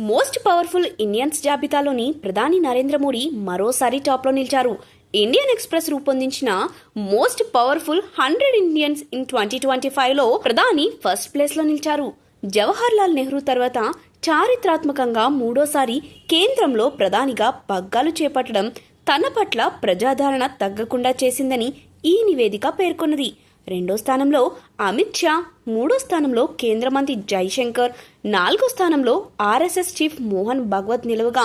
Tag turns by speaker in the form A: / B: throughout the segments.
A: Most powerful Indians జాబితాలోని ప్రధాని నరేంద్ర మోడీ మరోసారి టాప్లో నిలిచారు. ఇండియన్ ఎక్స్ప్రెస్ రూపొందించిన మోస్ట్ పవర్ఫుల్ 100 ఇండియన్స్ ఇన్ 2025లో ప్రధాని ఫస్ట్ ప్లేస్లో నిలిచారు. జవహర్ లాల్ నెహ్రూ తర్వాత చారిత్రాత్మకంగా మూడోసారి కేంద్రంలో ప్రధానిగా పగ్గాలు చేపట్టడం తన పట్ల ప్రజాదరణ తగ్గకుండా చేసిందని ఈ నివేదిక పేర్కొన్నది. రెండో స్థానంలో అమిత్ షా, మూడో స్థానంలో కేంద్ర మంత్రి జైశంకర్, నాలుగో స్థానంలో ఆర్ఎస్ఎస్ చీఫ్ మోహన్ భగవత్ నిలవగా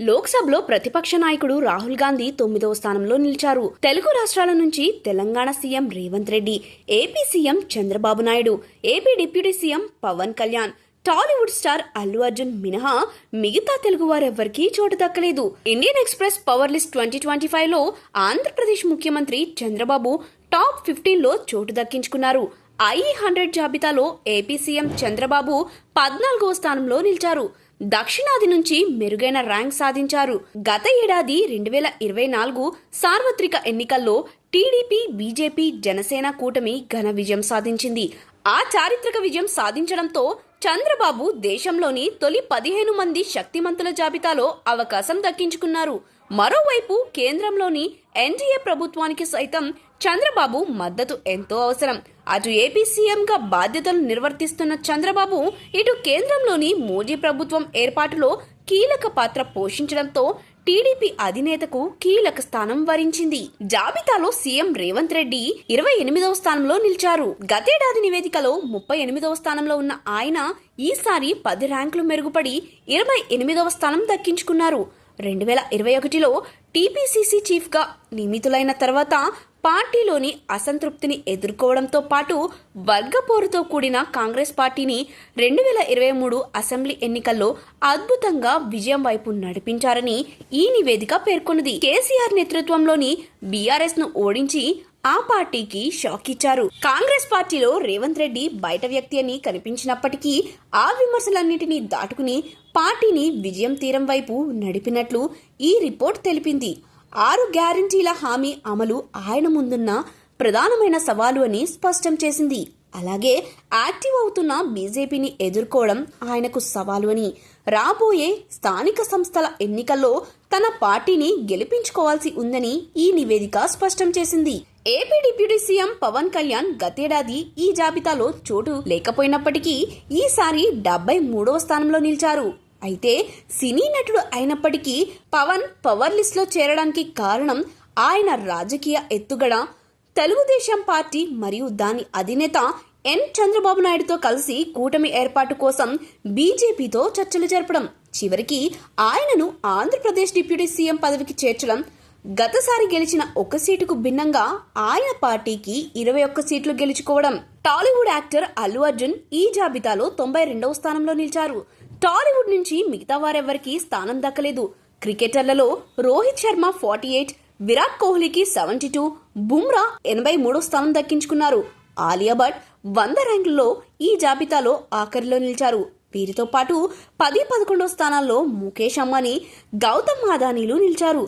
A: లోక్సభలో ప్రతిపక్ష నాయకుడు రాహుల్ గాంధీ 9వ స్థానంలో నిలిచారు. తెలుగు రాష్ట్రాల నుంచి Telangana CM Revanth Reddy, AP CM Chandrababu Naidu, AP deputy CM Pawan Kalyan, Tollywood star Allu Arjun మినహా మిగతా తెలుగు వారెవ్వరికీ చోటు దక్కలేదు. ఇండియన్ ఎక్స్ప్రెస్ పవర్ లిస్ట్ 2025లో ఆంధ్రప్రదేశ్ ముఖ్యమంత్రి చంద్రబాబు టాప్ 15లో చోటు దక్కించుకున్నారు. ఐ100 జాబితాలో ఏపీ సీఎం చంద్రబాబు 14వ స్థానంలో నిలిచారు. దక్షిణాది నుంచి మెరుగైన ర్యాంక్ సాధించారు. గత ఏడాది 2024 సార్వత్రిక ఎన్నికల్లో టీడీపీ, బీజేపీ, జనసేన కూటమి ఘన విజయం సాధించింది. ఆ చారిత్రక విజయం సాధించడంతో చంద్రబాబు దేశంలోని తొలి 15 మంది శక్తిమంతుల జాబితాలో అవకాశం దక్కించుకున్నారు. మరోవైపు కేంద్రంలోని ఎన్డీఏ ప్రభుత్వానికి సైతం చంద్రబాబు మద్దతు ఎంతో అవసరం. అటు ఏపీ సీఎంగా బాధ్యతలు నిర్వర్తిస్తున్న చంద్రబాబు ఇటు కేంద్రంలోని మోదీ ప్రభుత్వం ఏర్పాటులో కీలక పాత్ర పోషించడంతో టీడీపీ అధినేతకు కీలక స్థానం వరించింది. జాబితాలో సీఎం రేవంత్ రెడ్డి 28వ స్థానంలో నిలిచారు. గతేడాది నివేదికలో 38వ స్థానంలో ఉన్న ఆయన ఈసారి 10 ర్యాంకులు మెరుగుపడి 28వ స్థానం దక్కించుకున్నారు. 2021లో టీపీసీసీ చీఫ్గా నియమితులైన తర్వాత పార్టీలోని అసంతృప్తిని ఎదుర్కోవడంతో పాటు వర్గపోరుతో కూడిన కాంగ్రెస్ పార్టీని 2023 అసెంబ్లీ ఎన్నికల్లో అద్భుతంగా విజయం వైపు నడిపించారని ఈ నివేదిక పేర్కొన్నది. కేసీఆర్ నేతృత్వంలోని బీఆర్ఎస్ ను ఓడించి ఆ పార్టీకి షాక్ ఇచ్చారు. కాంగ్రెస్ పార్టీలో రేవంత్ రెడ్డి బయట వ్యక్తి అని కనిపించినప్పటికీ ఆ విమర్శలన్నింటినీ దాటుకుని పార్టీని విజయం తీరం వైపు నడిపినట్లు ఈ రిపోర్ట్ తెలిపింది. 6 గ్యారంటీల హామీ అమలు ఆయన ముందున్న ప్రధానమైన సవాలు అని స్పష్టం చేసింది. అలాగే యాక్టివ్ అవుతున్న బీజేపీని ఎదుర్కోవడం ఆయనకు సవాలు అని, రాబోయే స్థానిక సంస్థల ఎన్నికల్లో తన పార్టీని గెలిపించుకోవాల్సి ఉందని ఈ నివేదిక స్పష్టం చేసింది. AP deputy CM Pawan Kalyan గతేడాది ఈ జాబితాలో చోటు లేకపోయినప్పటికీ ఈసారి 73వ స్థానంలో నిలిచారు. అయితే సినీ నటుడు అయినప్పటికీ పవన్ పవర్ లిస్ట్ లో చేరడానికి కారణం ఆయన రాజకీయ ఎత్తుగడ, తెలుగుదేశం పార్టీ మరియు దాని అధినేత చంద్రబాబు నాయుడుతో కలిసి కూటమి ఏర్పాటు కోసం బీజేపీతో చర్చలు జరపడం, చివరికి ఆయనను ఆంధ్రప్రదేశ్ డిప్యూటీ సీఎం పదవికి చేర్చడం, గతసారి గెలిచిన 1 సీటుకు భిన్నంగా ఆయన పార్టీకి 21 సీట్లు గెలుచుకోవడం. టాలీవుడ్ యాక్టర్ అల్లు అర్జున్ ఈ జాబితాలో 92వ స్థానంలో నిలిచారు. టాలీవుడ్ నుంచి మిగతా వారెవ్వరికీ స్థానం దక్కలేదు. క్రికెటర్లలో రోహిత్ శర్మ 48, విరాట్ కోహ్లీకి 72, బుమ్రా 83వ స్థానం దక్కించుకున్నారు. ఆలియా భట్ 100 ర్యాంకుల్లో ఈ జాబితాలో ఆఖరిలో నిలిచారు. వీరితో పాటు 10, 11వ స్థానాల్లో ముఖేష్ అంబానీ, గౌతమ్ అదానీలు నిలిచారు.